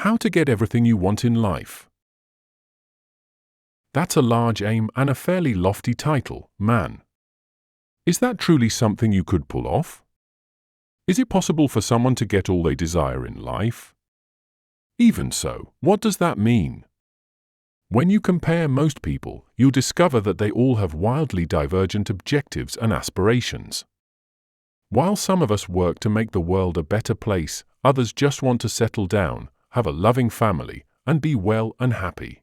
How to get everything you want in life. That's a large aim and a fairly lofty title, man. Is that truly something you could pull off? Is it possible for someone to get all they desire in life? Even so, what does that mean? When you compare most people, you'll discover that they all have wildly divergent objectives and aspirations. While some of us work to make the world a better place, others just want to settle down, have a loving family, and be well and happy.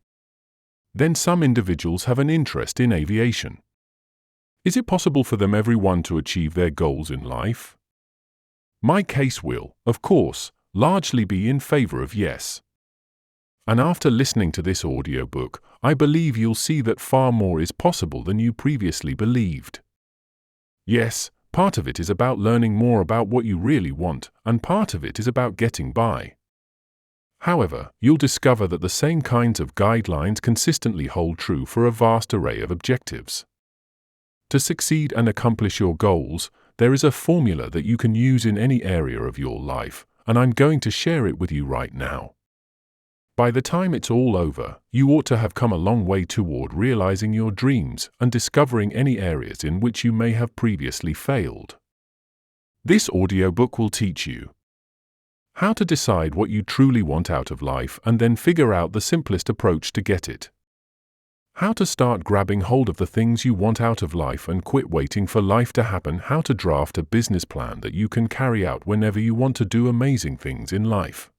Then some individuals have an interest in aviation. Is it possible for them everyone to achieve their goals in life? My case will, of course, largely be in favor of yes. And after listening to this audiobook, I believe you'll see that far more is possible than you previously believed. Yes, part of it is about learning more about what you really want, and part of it is about getting by. However, you'll discover that the same kinds of guidelines consistently hold true for a vast array of objectives. To succeed and accomplish your goals, there is a formula that you can use in any area of your life, and I'm going to share it with you right now. By the time it's all over, you ought to have come a long way toward realizing your dreams and discovering any areas in which you may have previously failed. This audiobook will teach you how to decide what you truly want out of life and then figure out the simplest approach to get it. How to start grabbing hold of the things you want out of life and quit waiting for life to happen. How to draft a business plan that you can carry out whenever you want to do amazing things in life.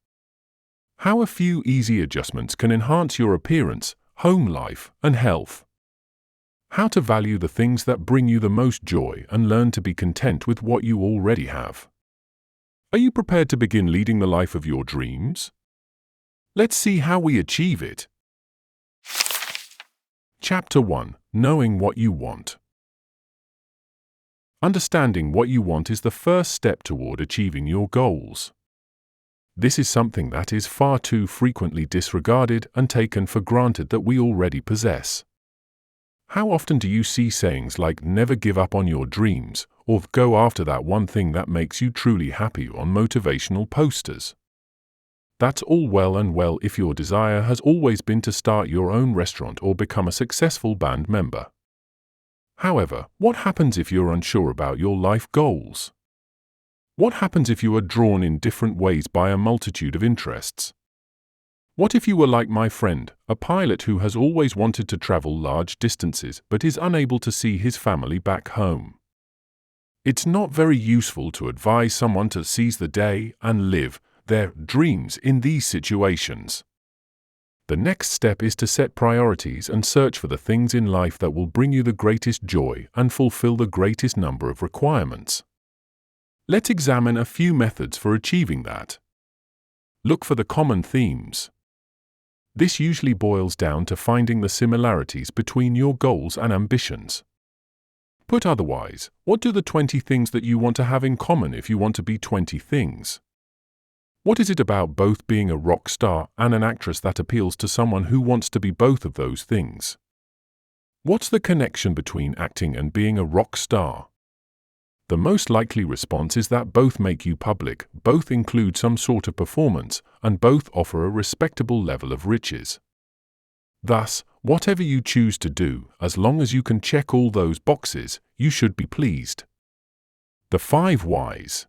How a few easy adjustments can enhance your appearance, home life, and health. How to value the things that bring you the most joy and learn to be content with what you already have. Are you prepared to begin leading the life of your dreams? Let's see how we achieve it. Chapter 1: Knowing what you want. Understanding what you want is the first step toward achieving your goals. This is something that is far too frequently disregarded and taken for granted that we already possess. How often do you see sayings like "never give up on your dreams" or "go after that one thing that makes you truly happy" on motivational posters? That's all well and well if your desire has always been to start your own restaurant or become a successful band member. However, what happens if you're unsure about your life goals? What happens if you are drawn in different ways by a multitude of interests? What if you were like my friend, a pilot who has always wanted to travel large distances but is unable to see his family back home? It's not very useful to advise someone to seize the day and live their dreams in these situations. The next step is to set priorities and search for the things in life that will bring you the greatest joy and fulfill the greatest number of requirements. Let's examine a few methods for achieving that. Look for the common themes. This usually boils down to finding the similarities between your goals and ambitions. Put otherwise, what do the 20 things that you want to have in common if you want to be 20 things? What is it about both being a rock star and an actress that appeals to someone who wants to be both of those things? What's the connection between acting and being a rock star? The most likely response is that both make you public, both include some sort of performance, and both offer a respectable level of riches. Thus, whatever you choose to do, as long as you can check all those boxes, you should be pleased. The 5 whys.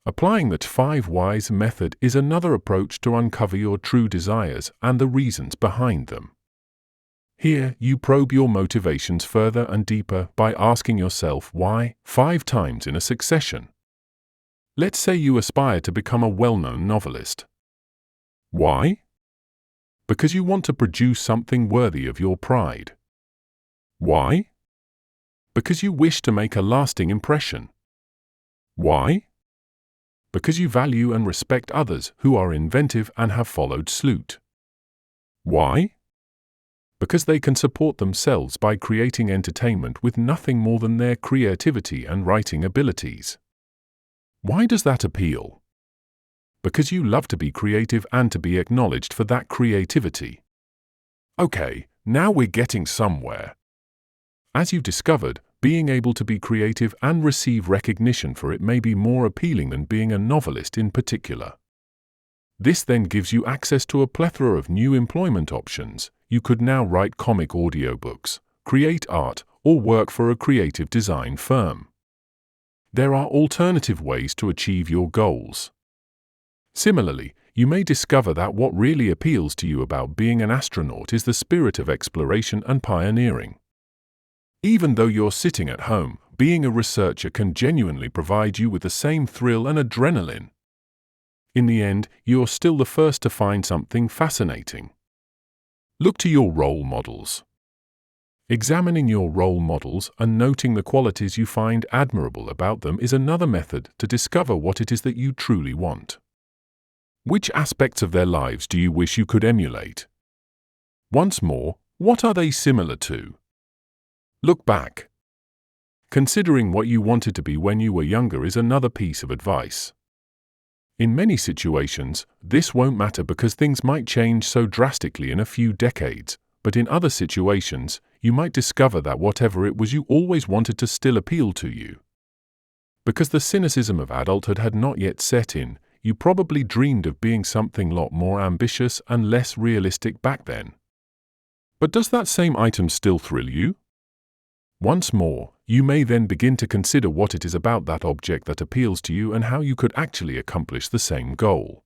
Applying the 5 whys method is another approach to uncover your true desires and the reasons behind them. Here, you probe your motivations further and deeper by asking yourself why 5 times in a succession. Let's say you aspire to become a well-known novelist. Why? Because you want to produce something worthy of your pride. Why? Because you wish to make a lasting impression. Why? Because you value and respect others who are inventive and have followed suit. Why? Because they can support themselves by creating entertainment with nothing more than their creativity and writing abilities. Why does that appeal? Because you love to be creative and to be acknowledged for that creativity. Okay, now we're getting somewhere. As you've discovered, being able to be creative and receive recognition for it may be more appealing than being a novelist in particular. This then gives you access to a plethora of new employment options. You could now write comic audiobooks, create art, or work for a creative design firm. There are alternative ways to achieve your goals. Similarly, you may discover that what really appeals to you about being an astronaut is the spirit of exploration and pioneering. Even though you're sitting at home, being a researcher can genuinely provide you with the same thrill and adrenaline. In the end, you're still the first to find something fascinating. Look to your role models. Examining your role models and noting the qualities you find admirable about them is another method to discover what it is that you truly want. Which aspects of their lives do you wish you could emulate? Once more, what are they similar to? Look back. Considering what you wanted to be when you were younger is another piece of advice. In many situations, this won't matter because things might change so drastically in a few decades, but in other situations, you might discover that whatever it was you always wanted to still appeal to you. Because the cynicism of adulthood had not yet set in, you probably dreamed of being something lot more ambitious and less realistic back then. But does that same item still thrill you? Once more, you may then begin to consider what it is about that object that appeals to you and how you could actually accomplish the same goal.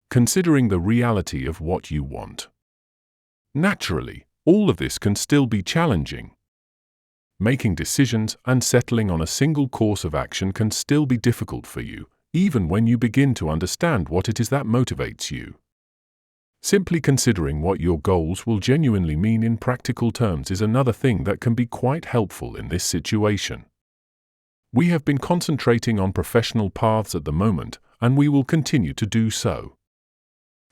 Considering the reality of what you want. Naturally, all of this can still be challenging. Making decisions and settling on a single course of action can still be difficult for you, even when you begin to understand what it is that motivates you. Simply considering what your goals will genuinely mean in practical terms is another thing that can be quite helpful in this situation. We have been concentrating on professional paths at the moment, and we will continue to do so.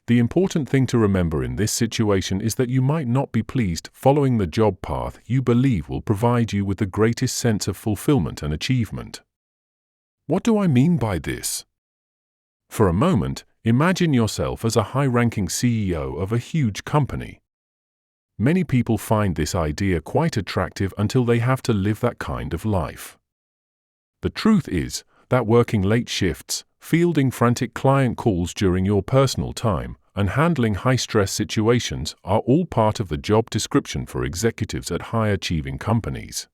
The important thing to remember in this situation is that you might not be pleased following the job path you believe will provide you with the greatest sense of fulfillment and achievement. What do I mean by this? For a moment, imagine yourself as a high-ranking CEO of a huge company. Many people find this idea quite attractive until they have to live that kind of life. The truth is that working late shifts, fielding frantic client calls during your personal time, and handling high-stress situations are all part of the job description for executives at high-achieving companies.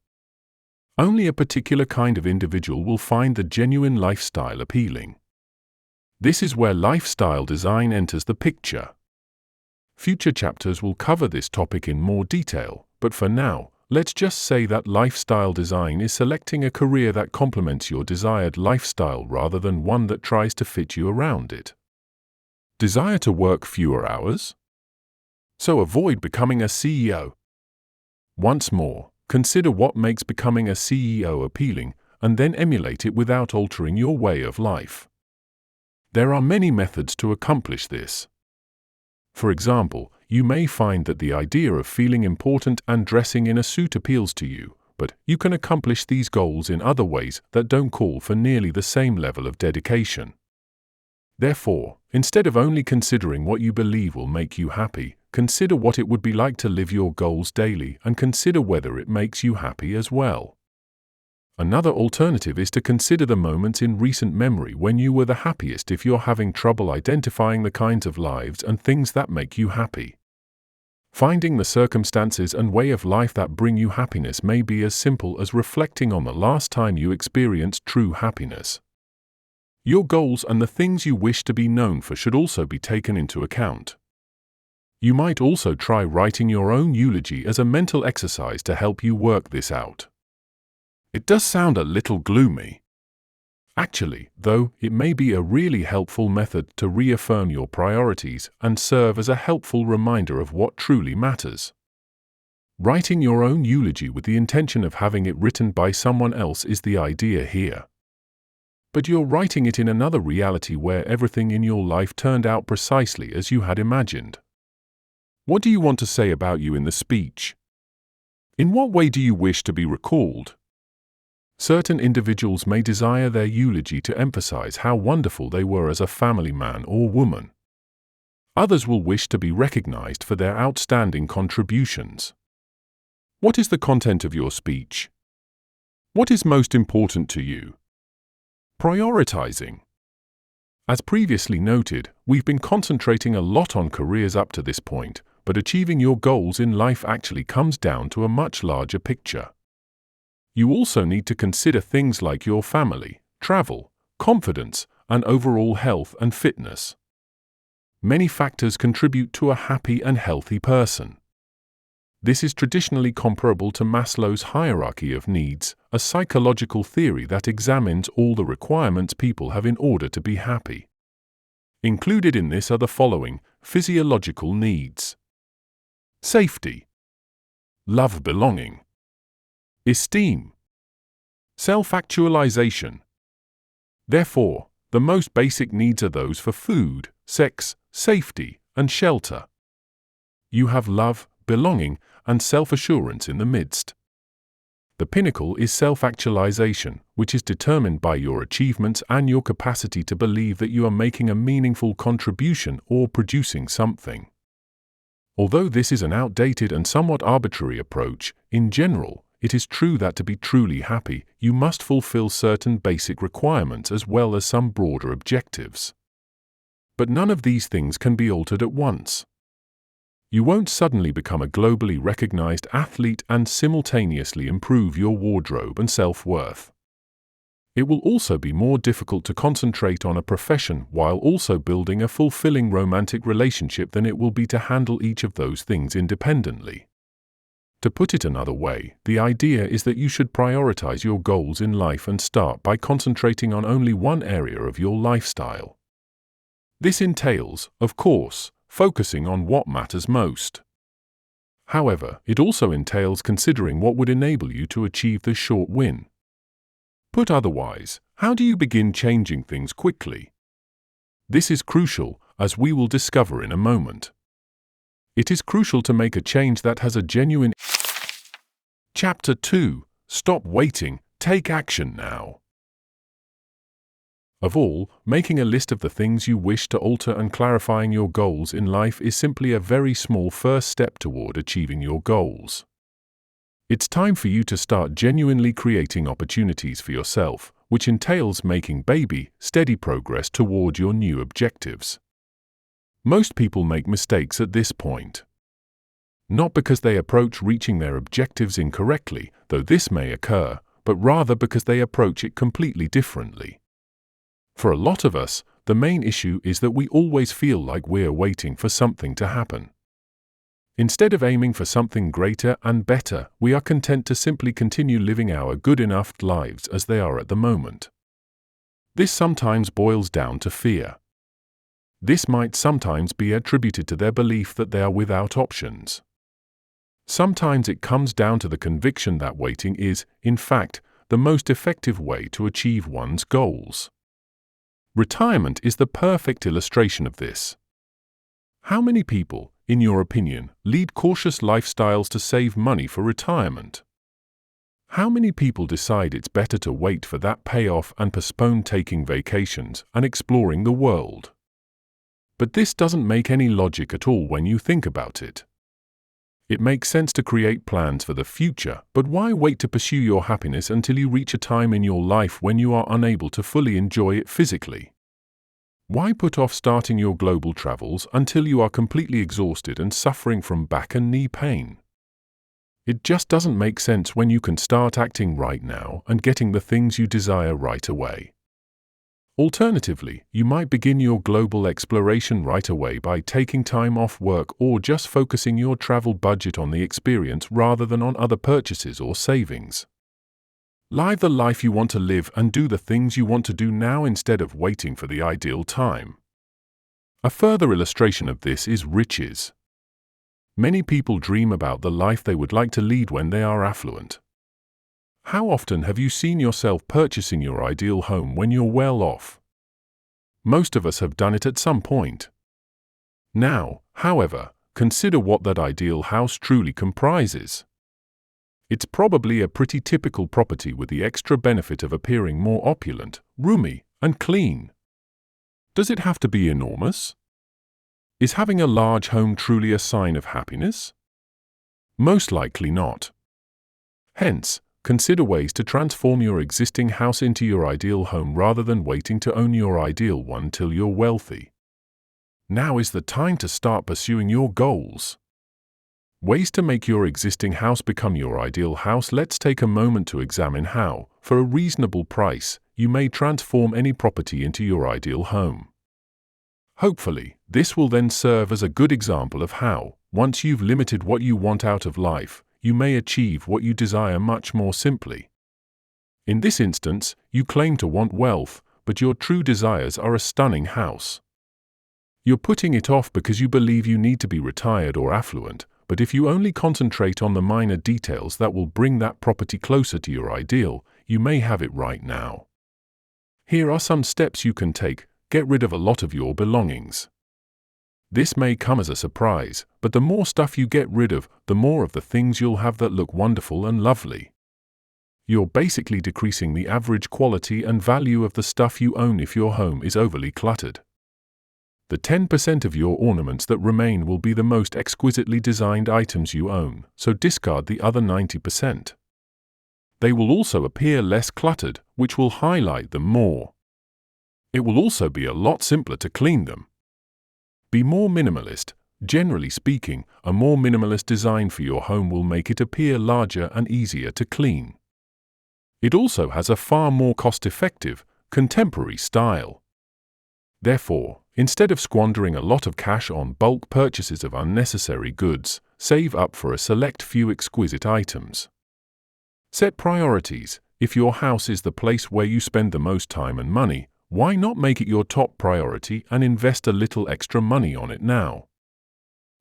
Only a particular kind of individual will find the genuine lifestyle appealing. This is where lifestyle design enters the picture. Future chapters will cover this topic in more detail, but for now, let's just say that lifestyle design is selecting a career that complements your desired lifestyle rather than one that tries to fit you around it. Desire to work fewer hours? So avoid becoming a CEO. Once more, consider what makes becoming a CEO appealing, and then emulate it without altering your way of life. There are many methods to accomplish this. For example, you may find that the idea of feeling important and dressing in a suit appeals to you, but you can accomplish these goals in other ways that don't call for nearly the same level of dedication. Therefore, instead of only considering what you believe will make you happy, consider what it would be like to live your goals daily and consider whether it makes you happy as well. Another alternative is to consider the moments in recent memory when you were the happiest if you're having trouble identifying the kinds of lives and things that make you happy. Finding the circumstances and way of life that bring you happiness may be as simple as reflecting on the last time you experienced true happiness. Your goals and the things you wish to be known for should also be taken into account. You might also try writing your own eulogy as a mental exercise to help you work this out. It does sound a little gloomy. Actually, though, it may be a really helpful method to reaffirm your priorities and serve as a helpful reminder of what truly matters. Writing your own eulogy with the intention of having it written by someone else is the idea here. But you're writing it in another reality where everything in your life turned out precisely as you had imagined. What do you want to say about you in the speech? In what way do you wish to be recalled? Certain individuals may desire their eulogy to emphasize how wonderful they were as a family man or woman. Others will wish to be recognized for their outstanding contributions. What is the content of your speech? What is most important to you? Prioritizing. As previously noted, we've been concentrating a lot on careers up to this point, but achieving your goals in life actually comes down to a much larger picture. You also need to consider things like your family, travel, confidence, and overall health and fitness. Many factors contribute to a happy and healthy person. This is traditionally comparable to Maslow's hierarchy of needs, a psychological theory that examines all the requirements people have in order to be happy. Included in this are the following physiological needs: safety, love, belonging, esteem, self-actualization. Therefore, the most basic needs are those for food, sex, safety, and shelter. You have love, belonging, and self-assurance in the midst. The pinnacle is self-actualization, which is determined by your achievements and your capacity to believe that you are making a meaningful contribution or producing something. Although this is an outdated and somewhat arbitrary approach, in general, it is true that to be truly happy, you must fulfill certain basic requirements as well as some broader objectives. But none of these things can be altered at once. You won't suddenly become a globally recognized athlete and simultaneously improve your wardrobe and self-worth. It will also be more difficult to concentrate on a profession while also building a fulfilling romantic relationship than it will be to handle each of those things independently. To put it another way, the idea is that you should prioritize your goals in life and start by concentrating on only one area of your lifestyle. This entails, of course, focusing on what matters most. However, it also entails considering what would enable you to achieve the short win. Put otherwise, how do you begin changing things quickly? This is crucial, as we will discover in a moment. It is crucial to make a change that has a genuine. Chapter 2: Stop waiting, take action now. Of all, making a list of the things you wish to alter and clarifying your goals in life is simply a very small first step toward achieving your goals. It's time for you to start genuinely creating opportunities for yourself, which entails making steady progress toward your new objectives. Most people make mistakes at this point. Not because they approach reaching their objectives incorrectly, though this may occur, but rather because they approach it completely differently. For a lot of us, the main issue is that we always feel like we're waiting for something to happen. Instead of aiming for something greater and better, we are content to simply continue living our good enough lives as they are at the moment. This sometimes boils down to fear. This might sometimes be attributed to their belief that they are without options. Sometimes it comes down to the conviction that waiting is, in fact, the most effective way to achieve one's goals. Retirement is the perfect illustration of this. How many people, in your opinion, lead cautious lifestyles to save money for retirement? How many people decide it's better to wait for that payoff and postpone taking vacations and exploring the world? But this doesn't make any logic at all when you think about it. It makes sense to create plans for the future, but why wait to pursue your happiness until you reach a time in your life when you are unable to fully enjoy it physically? Why put off starting your global travels until you are completely exhausted and suffering from back and knee pain? It just doesn't make sense when you can start acting right now and getting the things you desire right away. Alternatively, you might begin your global exploration right away by taking time off work or just focusing your travel budget on the experience rather than on other purchases or savings. Live the life you want to live and do the things you want to do now instead of waiting for the ideal time. A further illustration of this is riches. Many people dream about the life they would like to lead when they are affluent. How often have you seen yourself purchasing your ideal home when you're well off? Most of us have done it at some point. Now, however, consider what that ideal house truly comprises. It's probably a pretty typical property with the extra benefit of appearing more opulent, roomy, and clean. Does it have to be enormous? Is having a large home truly a sign of happiness? Most likely not. Hence, consider ways to transform your existing house into your ideal home rather than waiting to own your ideal one till you're wealthy. Now is the time to start pursuing your goals. Ways to make your existing house become your ideal house. Let's take a moment to examine how, for a reasonable price, you may transform any property into your ideal home. Hopefully, this will then serve as a good example of how, once you've limited what you want out of life, you may achieve what you desire much more simply. In this instance, you claim to want wealth, but your true desires are a stunning house. You're putting it off because you believe you need to be retired or affluent, but if you only concentrate on the minor details that will bring that property closer to your ideal, you may have it right now. Here are some steps you can take. Get rid of a lot of your belongings. This may come as a surprise, but the more stuff you get rid of, the more of the things you'll have that look wonderful and lovely. You're basically decreasing the average quality and value of the stuff you own if your home is overly cluttered. The 10% of your ornaments that remain will be the most exquisitely designed items you own, so discard the other 90%. They will also appear less cluttered, which will highlight them more. It will also be a lot simpler to clean them. Be more minimalist. Generally speaking, a more minimalist design for your home will make it appear larger and easier to clean. It also has a far more cost-effective, contemporary style. Therefore, instead of squandering a lot of cash on bulk purchases of unnecessary goods, save up for a select few exquisite items. Set priorities. If your house is the place where you spend the most time and money, why not make it your top priority and invest a little extra money on it now?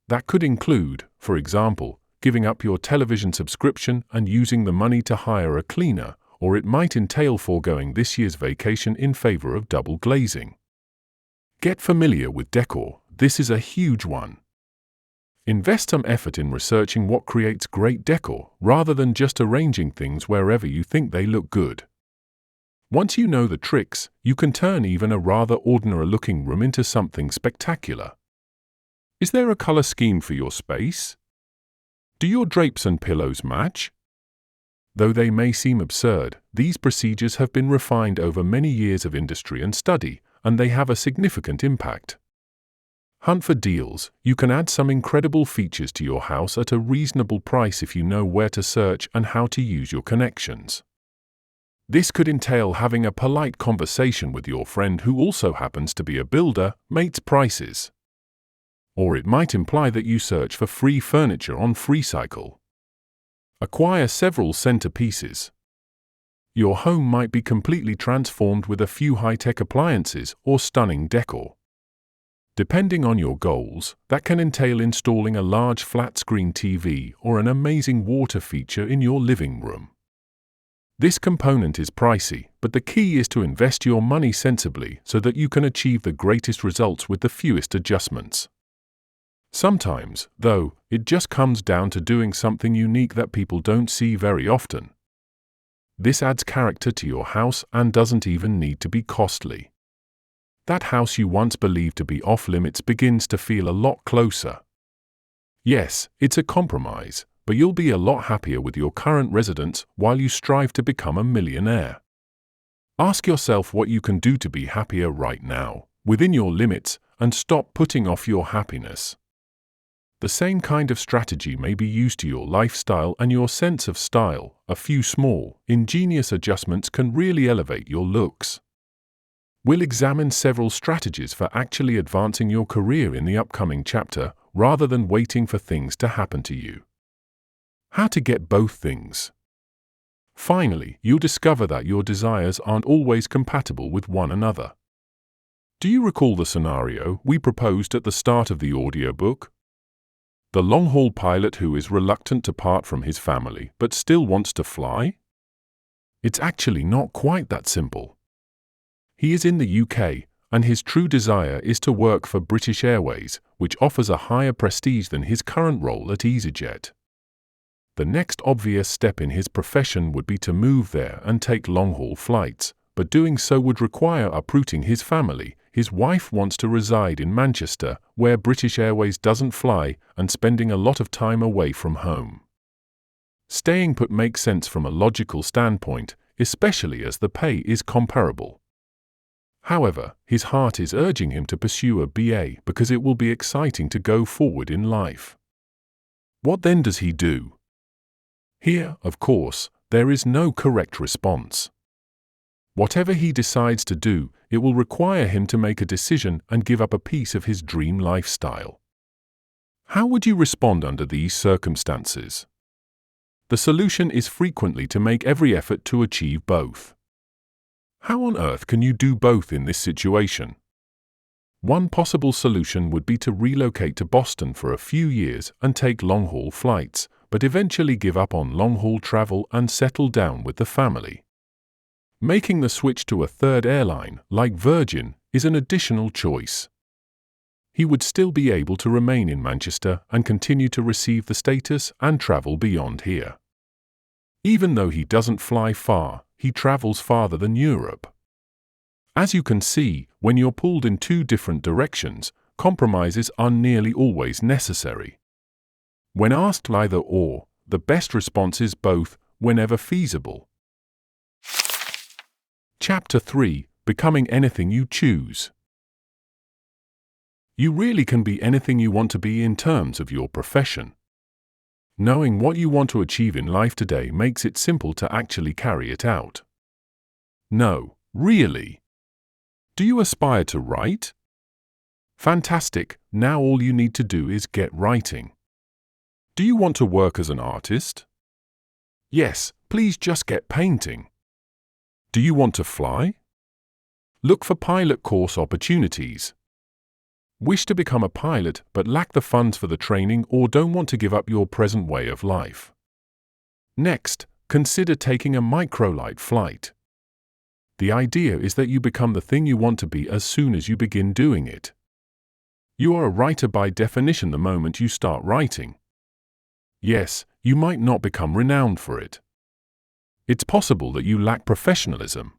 That could include, for example, giving up your television subscription and using the money to hire a cleaner, or it might entail foregoing this year's vacation in favor of double glazing. Get familiar with decor. This is a huge one. Invest some effort in researching what creates great decor, rather than just arranging things wherever you think they look good. Once you know the tricks, you can turn even a rather ordinary-looking room into something spectacular. Is there a color scheme for your space? Do your drapes and pillows match? Though they may seem absurd, these procedures have been refined over many years of industry and study, and they have a significant impact. Hunt for deals. You can add some incredible features to your house at a reasonable price if you know where to search and how to use your connections. This could entail having a polite conversation with your friend who also happens to be a builder, mates prices. Or it might imply that you search for free furniture on FreeCycle. Acquire several centerpieces. Your home might be completely transformed with a few high-tech appliances or stunning decor. Depending on your goals, that can entail installing a large flat-screen TV or an amazing water feature in your living room. This component is pricey, but the key is to invest your money sensibly so that you can achieve the greatest results with the fewest adjustments. Sometimes, though, it just comes down to doing something unique that people don't see very often. This adds character to your house and doesn't even need to be costly. That house you once believed to be off-limits begins to feel a lot closer. Yes, it's a compromise, but you'll be a lot happier with your current residence while you strive to become a millionaire. Ask yourself what you can do to be happier right now, within your limits, and stop putting off your happiness. The same kind of strategy may be used to your lifestyle and your sense of style. A few small, ingenious adjustments can really elevate your looks. We'll examine several strategies for actually advancing your career in the upcoming chapter, rather than waiting for things to happen to you. How to get both things. Finally, you'll discover that your desires aren't always compatible with one another. Do you recall the scenario we proposed at the start of the audiobook? The long-haul pilot who is reluctant to part from his family but still wants to fly? It's actually not quite that simple. He is in the UK, and his true desire is to work for British Airways, which offers a higher prestige than his current role at EasyJet. The next obvious step in his profession would be to move there and take long-haul flights, but doing so would require uprooting his family. His wife wants to reside in Manchester, where British Airways doesn't fly, and spending a lot of time away from home. Staying put makes sense from a logical standpoint, especially as the pay is comparable. However, his heart is urging him to pursue a BA because it will be exciting to go forward in life. What then does he do? Here, of course, there is no correct response. Whatever he decides to do, it will require him to make a decision and give up a piece of his dream lifestyle. How would you respond under these circumstances? The solution is frequently to make every effort to achieve both. How on earth can you do both in this situation? One possible solution would be to relocate to Boston for a few years and take long-haul flights, but eventually give up on long-haul travel and settle down with the family. Making the switch to a third airline, like Virgin, is an additional choice. He would still be able to remain in Manchester and continue to receive the status and travel beyond here. Even though he doesn't fly far, he travels farther than Europe. As you can see, when you're pulled in two different directions, compromises are nearly always necessary. When asked either or, the best response is both, whenever feasible. Chapter 3: Becoming Anything You Choose. You really can be anything you want to be in terms of your profession. Knowing what you want to achieve in life today makes it simple to actually carry it out. No, really. Do you aspire to write? Fantastic, now all you need to do is get writing. Do you want to work as an artist? Yes, please just get painting. Do you want to fly? Look for pilot course opportunities. Wish to become a pilot but lack the funds for the training or don't want to give up your present way of life? Next, consider taking a microlight flight. The idea is that you become the thing you want to be as soon as you begin doing it. You are a writer by definition the moment you start writing. Yes, you might not become renowned for it. It's possible that you lack professionalism.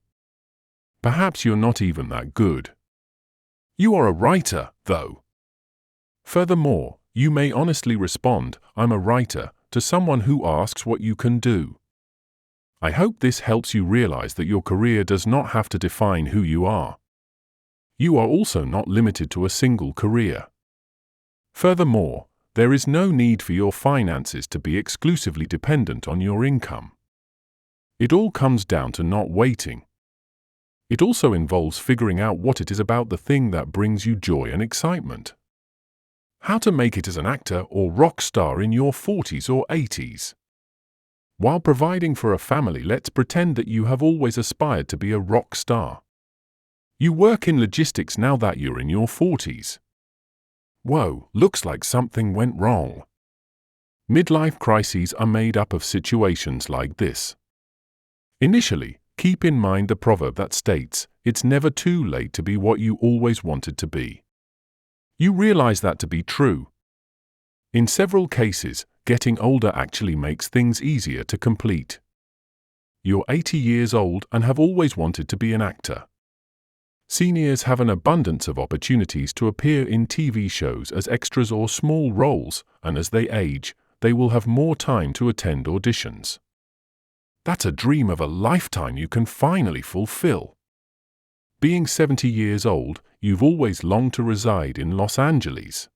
Perhaps you're not even that good. You are a writer, though. Furthermore, you may honestly respond, "I'm a writer," to someone who asks what you can do. I hope this helps you realize that your career does not have to define who you are. You are also not limited to a single career. Furthermore, there is no need for your finances to be exclusively dependent on your income. It all comes down to not waiting. It also involves figuring out what it is about the thing that brings you joy and excitement. How to make it as an actor or rock star in your 40s or 80s. While providing for a family, let's pretend that you have always aspired to be a rock star. You work in logistics now that you're in your 40s. Whoa, looks like something went wrong. Midlife crises are made up of situations like this. Initially, keep in mind the proverb that states, "It's never too late to be what you always wanted to be." You realize that to be true. In several cases, getting older actually makes things easier to complete. You're 80 years old and have always wanted to be an actor. Seniors have an abundance of opportunities to appear in TV shows as extras or small roles, and as they age, they will have more time to attend auditions. That's a dream of a lifetime you can finally fulfill. Being 70 years old, you've always longed to reside in Los Angeles.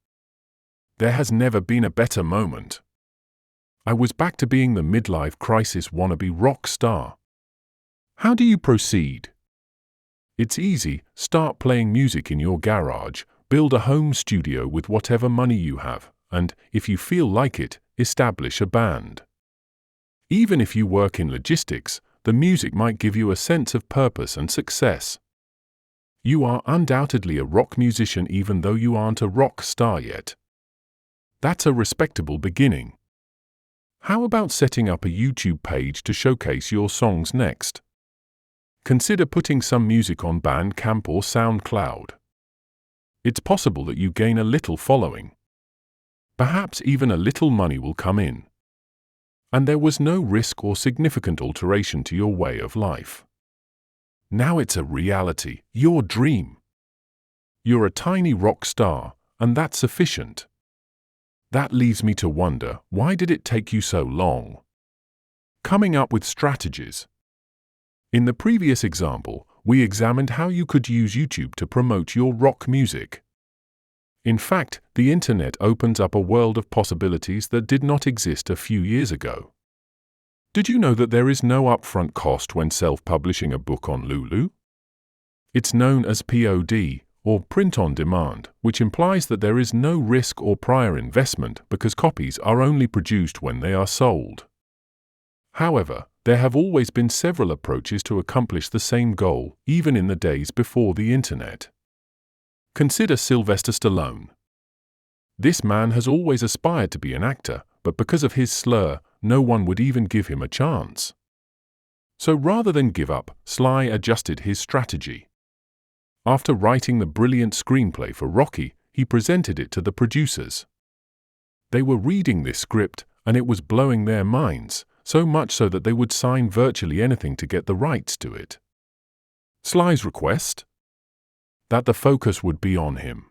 There has never been a better moment. I was back to being the midlife crisis wannabe rock star. How do you proceed? It's easy. Start playing music in your garage, build a home studio with whatever money you have, and, if you feel like it, establish a band. Even if you work in logistics, the music might give you a sense of purpose and success. You are undoubtedly a rock musician even though you aren't a rock star yet. That's a respectable beginning. How about setting up a YouTube page to showcase your songs next? Consider putting some music on Bandcamp or SoundCloud. It's possible that you gain a little following. Perhaps even a little money will come in. And there was no risk or significant alteration to your way of life. Now it's a reality, your dream. You're a tiny rock star, and that's sufficient. That leaves me to wonder, why did it take you so long? Coming up with strategies. In the previous example, we examined how you could use YouTube to promote your rock music. In fact, the internet opens up a world of possibilities that did not exist a few years ago. Did you know that there is no upfront cost when self-publishing a book on Lulu? It's known as POD, or print on demand, which implies that there is no risk or prior investment because copies are only produced when they are sold. However, there have always been several approaches to accomplish the same goal, even in the days before the internet. Consider Sylvester Stallone. This man has always aspired to be an actor, but because of his slur, no one would even give him a chance. So rather than give up, Sly adjusted his strategy. After writing the brilliant screenplay for Rocky, he presented it to the producers. They were reading this script, and it was blowing their minds, so much so that they would sign virtually anything to get the rights to it. Sly's request? That the focus would be on him.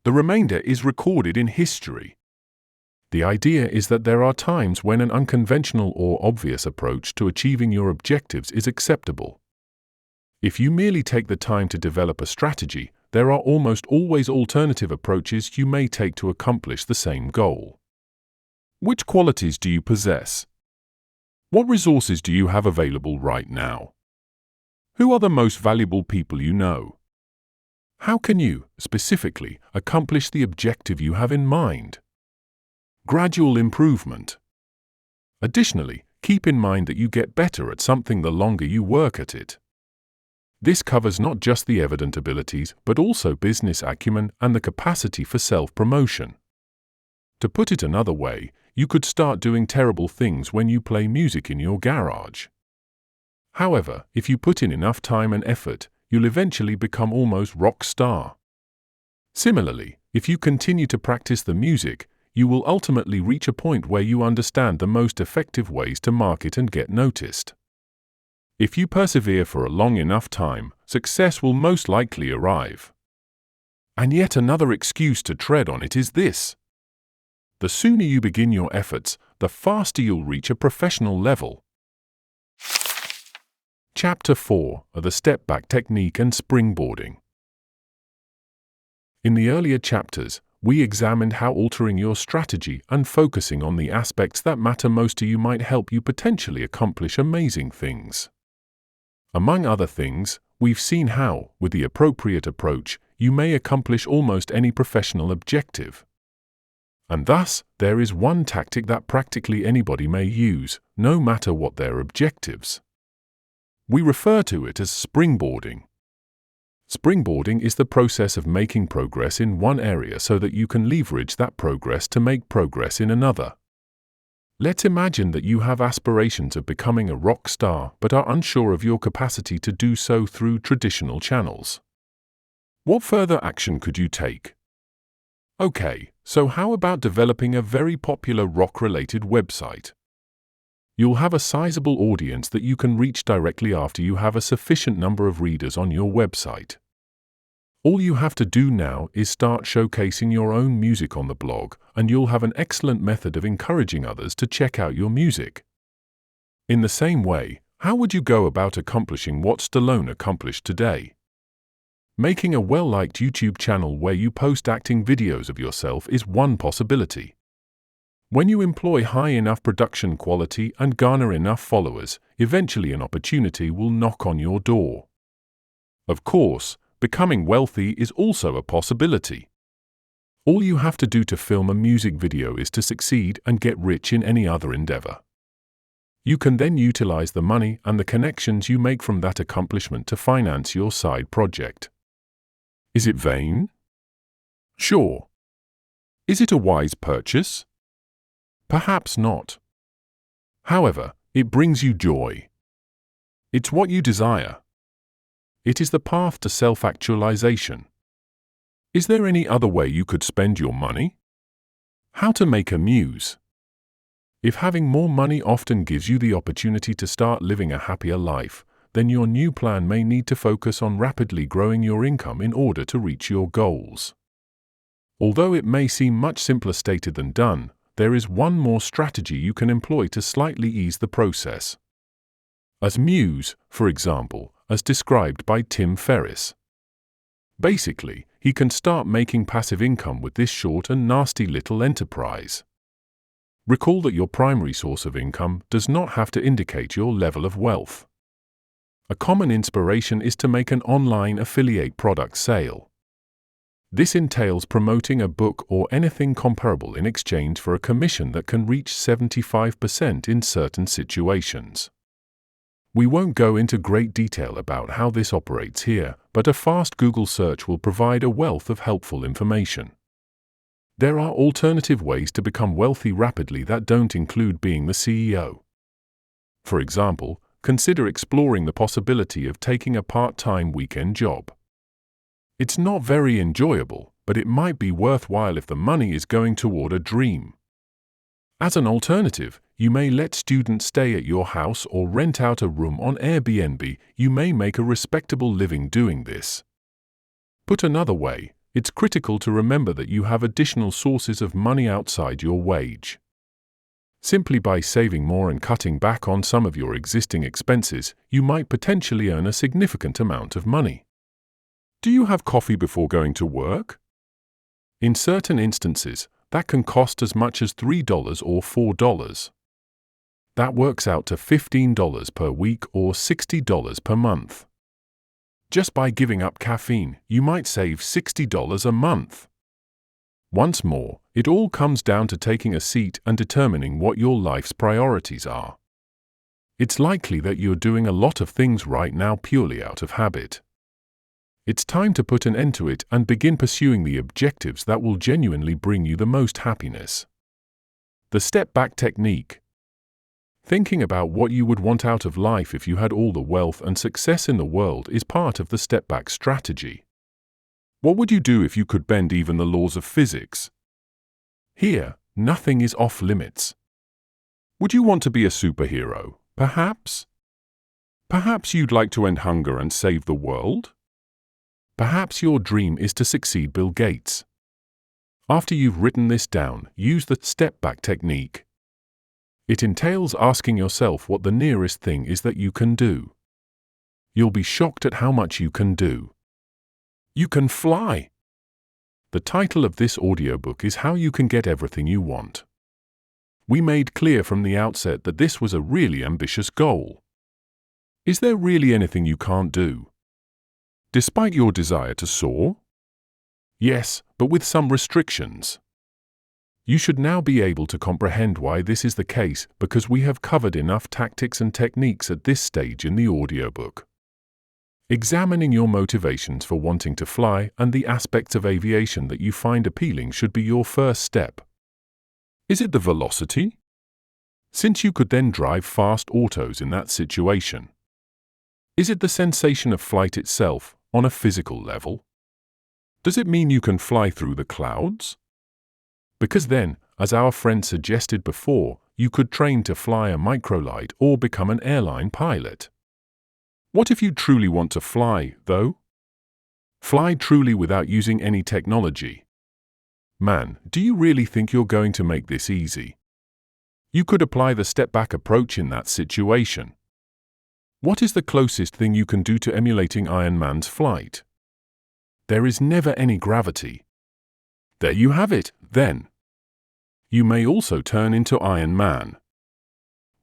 The remainder is recorded in history. The idea is that there are times when an unconventional or obvious approach to achieving your objectives is acceptable. If you merely take the time to develop a strategy, there are almost always alternative approaches you may take to accomplish the same goal. Which qualities do you possess? What resources do you have available right now? Who are the most valuable people you know? How can you, specifically, accomplish the objective you have in mind? Gradual improvement. Additionally, keep in mind that you get better at something the longer you work at it. This covers not just the evident abilities, but also business acumen and the capacity for self-promotion. To put it another way, you could start doing terrible things when you play music in your garage. However, if you put in enough time and effort, you'll eventually become almost rock star. Similarly, if you continue to practice the music, you will ultimately reach a point where you understand the most effective ways to market and get noticed. If you persevere for a long enough time, success will most likely arrive. And yet another excuse to tread on it is this. The sooner you begin your efforts, the faster you'll reach a professional level. Chapter 4 of the Step-Back Technique and Springboarding. In the earlier chapters, we examined how altering your strategy and focusing on the aspects that matter most to you might help you potentially accomplish amazing things. Among other things, we've seen how, with the appropriate approach, you may accomplish almost any professional objective. And thus, there is one tactic that practically anybody may use, no matter what their objectives. We refer to it as springboarding. Springboarding is the process of making progress in one area so that you can leverage that progress to make progress in another. Let's imagine that you have aspirations of becoming a rock star but are unsure of your capacity to do so through traditional channels. What further action could you take? Okay, so how about developing a very popular rock-related website? You'll have a sizable audience that you can reach directly after you have a sufficient number of readers on your website. All you have to do now is start showcasing your own music on the blog, and you'll have an excellent method of encouraging others to check out your music. In the same way, how would you go about accomplishing what Stallone accomplished today? Making a well-liked YouTube channel where you post acting videos of yourself is one possibility. When you employ high enough production quality and garner enough followers, eventually an opportunity will knock on your door. Of course, becoming wealthy is also a possibility. All you have to do to film a music video is to succeed and get rich in any other endeavor. You can then utilize the money and the connections you make from that accomplishment to finance your side project. Is it vain? Sure. Is it a wise purchase? Perhaps not. However, it brings you joy. It's what you desire. It is the path to self-actualization. Is there any other way you could spend your money? How to make a muse. If having more money often gives you the opportunity to start living a happier life, then your new plan may need to focus on rapidly growing your income in order to reach your goals. Although it may seem much simpler stated than done, there is one more strategy you can employ to slightly ease the process. As muse, for example, as described by Tim Ferriss. Basically, he can start making passive income with this short and nasty little enterprise. Recall that your primary source of income does not have to indicate your level of wealth. A common inspiration is to make an online affiliate product sale. This entails promoting a book or anything comparable in exchange for a commission that can reach 75% in certain situations. We won't go into great detail about how this operates here, but a fast Google search will provide a wealth of helpful information. There are alternative ways to become wealthy rapidly that don't include being the CEO. For example, consider exploring the possibility of taking a part-time weekend job. It's not very enjoyable, but it might be worthwhile if the money is going toward a dream. As an alternative, you may let students stay at your house or rent out a room on Airbnb. You may make a respectable living doing this. Put another way, it's critical to remember that you have additional sources of money outside your wage. Simply by saving more and cutting back on some of your existing expenses, you might potentially earn a significant amount of money. Do you have coffee before going to work? In certain instances, that can cost as much as $3 or $4. That works out to $15 per week or $60 per month. Just by giving up caffeine, you might save $60 a month. Once more, it all comes down to taking a seat and determining what your life's priorities are. It's likely that you're doing a lot of things right now purely out of habit. It's time to put an end to it and begin pursuing the objectives that will genuinely bring you the most happiness. The step-back technique. Thinking about what you would want out of life if you had all the wealth and success in the world is part of the step-back strategy. What would you do if you could bend even the laws of physics? Here, nothing is off limits. Would you want to be a superhero, perhaps? Perhaps you'd like to end hunger and save the world? Perhaps your dream is to succeed Bill Gates. After you've written this down, use the step-back technique. It entails asking yourself what the nearest thing is that you can do. You'll be shocked at how much you can do. You can fly! The title of this audiobook is How You Can Get Everything You Want. We made clear from the outset that this was a really ambitious goal. Is there really anything you can't do? Despite your desire to soar? Yes, but with some restrictions. You should now be able to comprehend why this is the case because we have covered enough tactics and techniques at this stage in the audiobook. Examining your motivations for wanting to fly and the aspects of aviation that you find appealing should be your first step. Is it the velocity? Since you could then drive fast autos in that situation. Is it the sensation of flight itself, on a physical level? Does it mean you can fly through the clouds? Because then, as our friend suggested before, you could train to fly a microlight or become an airline pilot. What if you truly want to fly, though? Fly truly without using any technology. Man, do you really think you're going to make this easy? You could apply the step-back approach in that situation. What is the closest thing you can do to emulating Iron Man's flight? There is never any gravity. There you have it, then. You may also turn into Iron Man.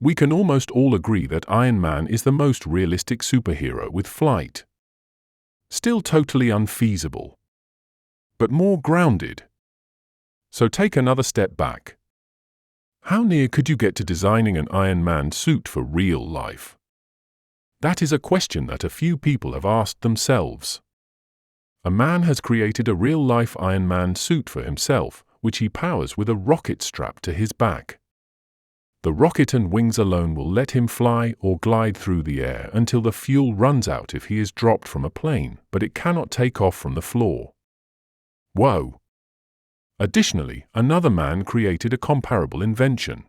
We can almost all agree that Iron Man is the most realistic superhero with flight. Still totally unfeasible. But more grounded. So take another step back. How near could you get to designing an Iron Man suit for real life? That is a question that a few people have asked themselves. A man has created a real-life Iron Man suit for himself, which he powers with a rocket strapped to his back. The rocket and wings alone will let him fly or glide through the air until the fuel runs out if he is dropped from a plane, but it cannot take off from the floor. Whoa! Additionally, another man created a comparable invention.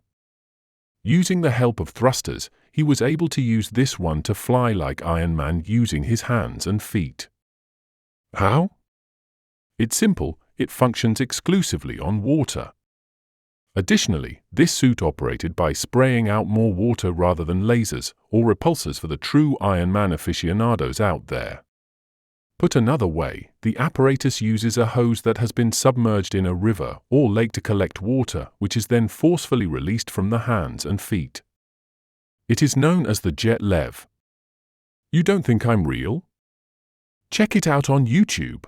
Using the help of thrusters, he was able to use this one to fly like Iron Man using his hands and feet. How? It's simple, it functions exclusively on water. Additionally, this suit operated by spraying out more water rather than lasers or repulsors for the true Ironman aficionados out there. Put another way, the apparatus uses a hose that has been submerged in a river or lake to collect water, which is then forcefully released from the hands and feet. It is known as the jet lev. You don't think I'm real? Check it out on YouTube.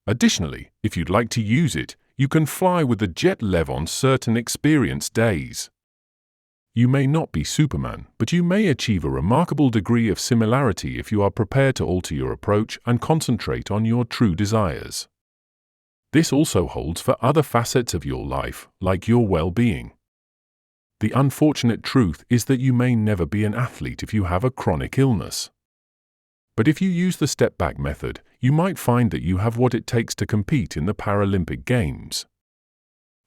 Additionally, if you'd like to use it, you can fly with the jet lev on certain experience days. You may not be Superman, but you may achieve a remarkable degree of similarity if you are prepared to alter your approach and concentrate on your true desires. This also holds for other facets of your life, like your well-being. The unfortunate truth is that you may never be an athlete if you have a chronic illness. But if you use the step-back method, you might find that you have what it takes to compete in the Paralympic Games.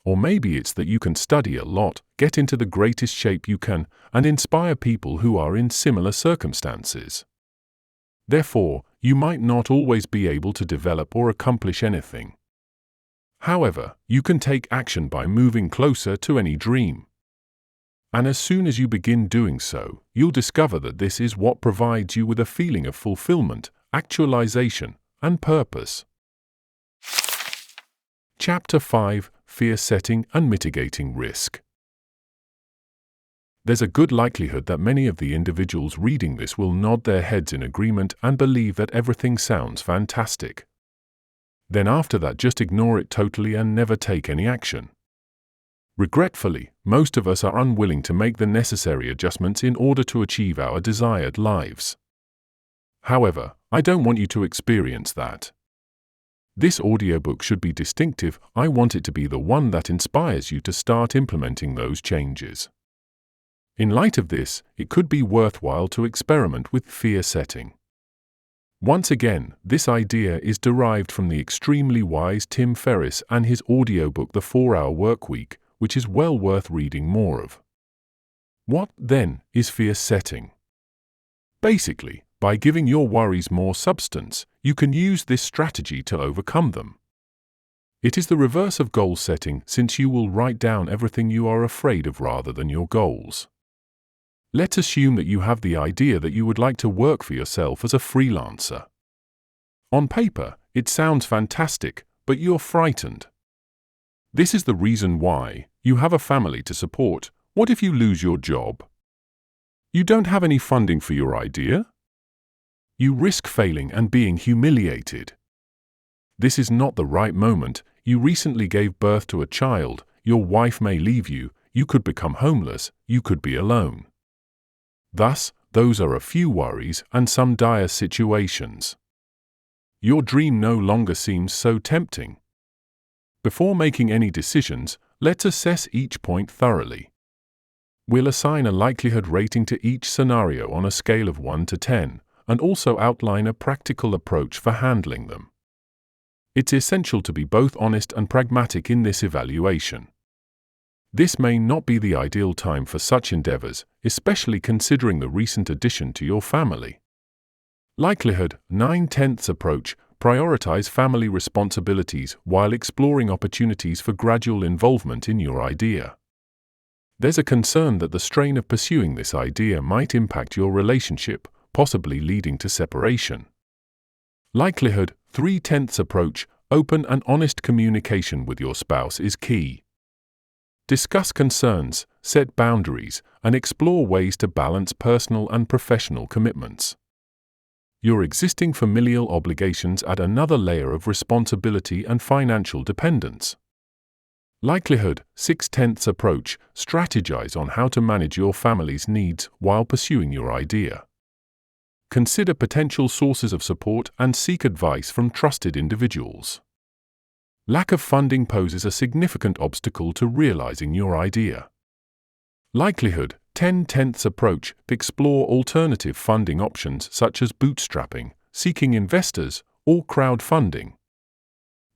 Or maybe it's that you can study a lot, get into the greatest shape you can, and inspire people who are in similar circumstances. Therefore, you might not always be able to develop or accomplish anything. However, you can take action by moving closer to any dream. And as soon as you begin doing so, you'll discover that this is what provides you with a feeling of fulfillment, actualization, and purpose. Chapter 5: Fear Setting and Mitigating Risk. There's a good likelihood that many of the individuals reading this will nod their heads in agreement and believe that everything sounds fantastic. Then after that, just ignore it totally and never take any action. Regretfully, most of us are unwilling to make the necessary adjustments in order to achieve our desired lives. However, I don't want you to experience that. This audiobook should be distinctive. I want it to be the one that inspires you to start implementing those changes. In light of this, it could be worthwhile to experiment with fear setting. Once again, this idea is derived from the extremely wise Tim Ferriss and his audiobook The 4-Hour Workweek, which is well worth reading more of. What, then, is fear setting? Basically, by giving your worries more substance, you can use this strategy to overcome them. It is the reverse of goal setting, since you will write down everything you are afraid of rather than your goals. Let's assume that you have the idea that you would like to work for yourself as a freelancer. On paper, it sounds fantastic, but you're frightened. This is the reason why. You have a family to support. What if you lose your job? You don't have any funding for your idea? You risk failing and being humiliated. This is not the right moment. You recently gave birth to a child. Your wife may leave you. You could become homeless. You could be alone. Thus, those are a few worries and some dire situations. Your dream no longer seems so tempting. Before making any decisions, let's assess each point thoroughly. We'll assign a likelihood rating to each scenario on a scale of 1 to 10, and also outline a practical approach for handling them. It's essential to be both honest and pragmatic in this evaluation. This may not be the ideal time for such endeavors, especially considering the recent addition to your family. Likelihood 9/10 approach. Prioritize family responsibilities while exploring opportunities for gradual involvement in your idea. There's a concern that the strain of pursuing this idea might impact your relationship, possibly leading to separation. Likelihood 3/10 approach. Open and honest communication with your spouse is key. Discuss concerns, set boundaries, and explore ways to balance personal and professional commitments. Your existing familial obligations add another layer of responsibility and financial dependence. Likelihood 6/10 approach. Strategize on how to manage your family's needs while pursuing your idea. Consider potential sources of support and seek advice from trusted individuals. Lack of funding poses a significant obstacle to realizing your idea. Likelihood 10/10 approach. Explore alternative funding options such as bootstrapping, seeking investors, or crowdfunding.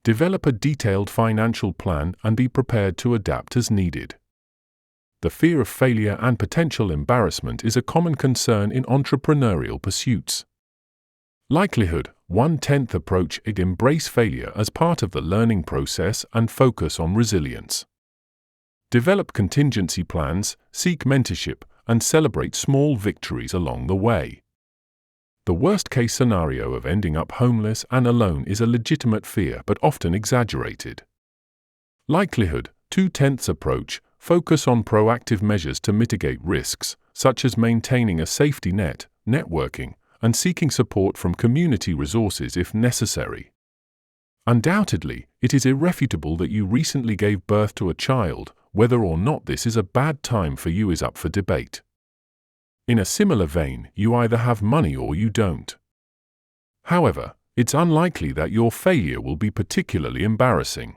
Develop a detailed financial plan and be prepared to adapt as needed. The fear of failure and potential embarrassment is a common concern in entrepreneurial pursuits. Likelihood 1/10 approach. Embrace failure as part of the learning process and focus on resilience. Develop contingency plans, seek mentorship, and celebrate small victories along the way. The worst-case scenario of ending up homeless and alone is a legitimate fear but often exaggerated. Likelihood, 2/10 approach, focus on proactive measures to mitigate risks, such as maintaining a safety net, networking, and seeking support from community resources if necessary. Undoubtedly, it is irrefutable that you recently gave birth to a child. Whether or not this is a bad time for you is up for debate. In a similar vein, you either have money or you don't. However, it's unlikely that your failure will be particularly embarrassing.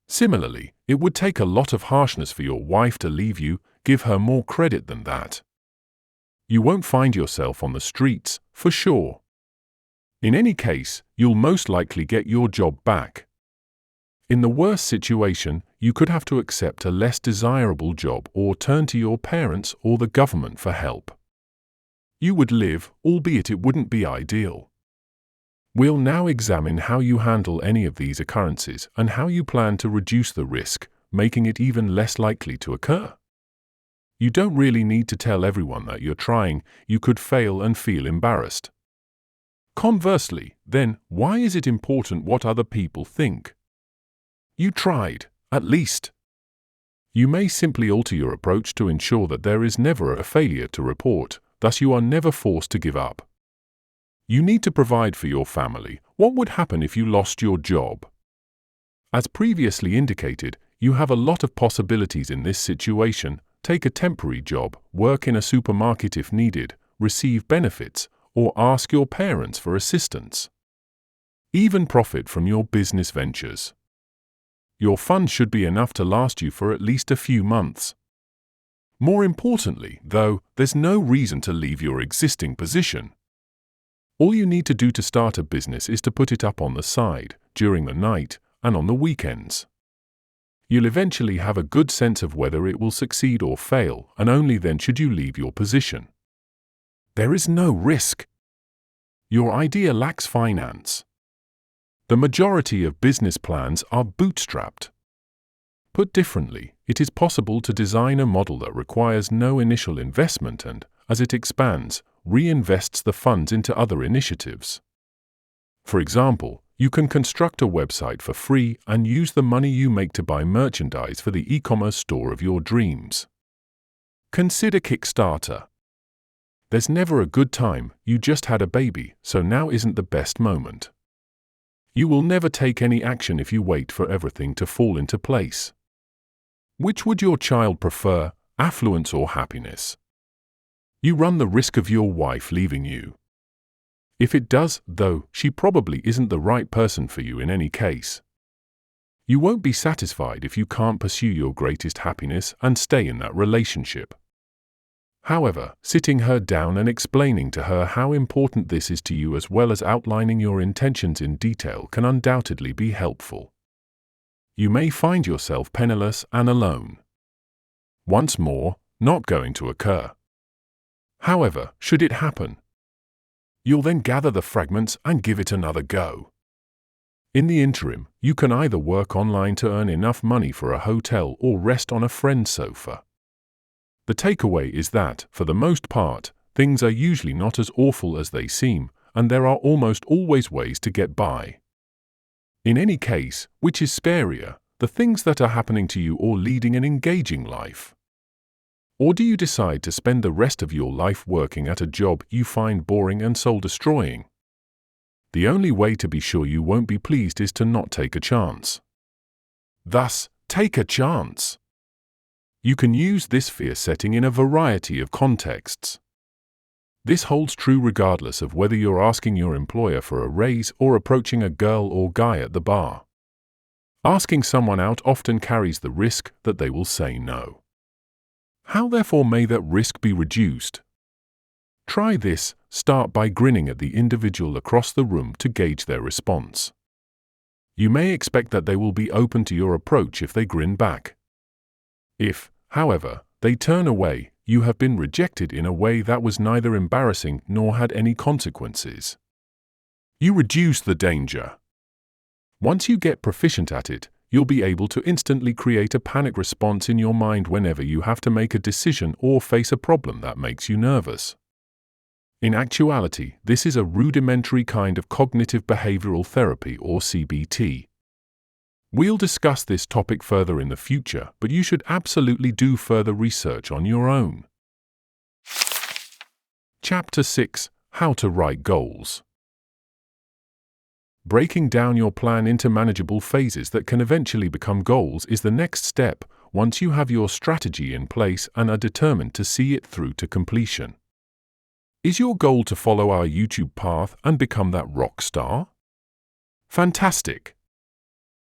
Similarly, it would take a lot of harshness for your wife to leave you. Give her more credit than that. You won't find yourself on the streets, for sure. In any case, you'll most likely get your job back. In the worst situation, you could have to accept a less desirable job or turn to your parents or the government for help. You would live, albeit it wouldn't be ideal. We'll now examine how you handle any of these occurrences and how you plan to reduce the risk, making it even less likely to occur. You don't really need to tell everyone that you're trying. You could fail and feel embarrassed. Conversely, then, why is it important what other people think? You tried, at least. You may simply alter your approach to ensure that there is never a failure to report, thus you are never forced to give up. You need to provide for your family. What would happen if you lost your job? As previously indicated, you have a lot of possibilities in this situation. Take a temporary job, work in a supermarket if needed, receive benefits, or ask your parents for assistance. Even profit from your business ventures. Your funds should be enough to last you for at least a few months. More importantly, though, there's no reason to leave your existing position. All you need to do to start a business is to put it up on the side, during the night, and on the weekends. You'll eventually have a good sense of whether it will succeed or fail, and only then should you leave your position. There is no risk. Your idea lacks finance. The majority of business plans are bootstrapped. Put differently, it is possible to design a model that requires no initial investment and, as it expands, reinvests the funds into other initiatives. For example, you can construct a website for free and use the money you make to buy merchandise for the e-commerce store of your dreams. Consider Kickstarter. There's never a good time. You just had a baby, so now isn't the best moment. You will never take any action if you wait for everything to fall into place. Which would your child prefer, affluence or happiness? You run the risk of your wife leaving you. If it does, though, she probably isn't the right person for you in any case. You won't be satisfied if you can't pursue your greatest happiness and stay in that relationship. However, sitting her down and explaining to her how important this is to you as well as outlining your intentions in detail can undoubtedly be helpful. You may find yourself penniless and alone. Once more, not going to occur. However, should it happen, you'll then gather the fragments and give it another go. In the interim, you can either work online to earn enough money for a hotel or rest on a friend's sofa. The takeaway is that, for the most part, things are usually not as awful as they seem, and there are almost always ways to get by. In any case, which is scarier, the things that are happening to you or leading an engaging life? Or do you decide to spend the rest of your life working at a job you find boring and soul-destroying? The only way to be sure you won't be pleased is to not take a chance. Thus, take a chance. You can use this fear setting in a variety of contexts. This holds true regardless of whether you're asking your employer for a raise or approaching a girl or guy at the bar. Asking someone out often carries the risk that they will say no. How therefore may that risk be reduced? Try this. Start by grinning at the individual across the room to gauge their response. You may expect that they will be open to your approach if they grin back. If, however, they turn away, you have been rejected in a way that was neither embarrassing nor had any consequences. You reduce the danger. Once you get proficient at it, you'll be able to instantly create a panic response in your mind whenever you have to make a decision or face a problem that makes you nervous. In actuality, this is a rudimentary kind of cognitive behavioral therapy, or CBT. We'll discuss this topic further in the future, but you should absolutely do further research on your own. Chapter 6: How to Write Goals. Breaking down your plan into manageable phases that can eventually become goals is the next step once you have your strategy in place and are determined to see it through to completion. Is your goal to follow our YouTube path and become that rock star? Fantastic!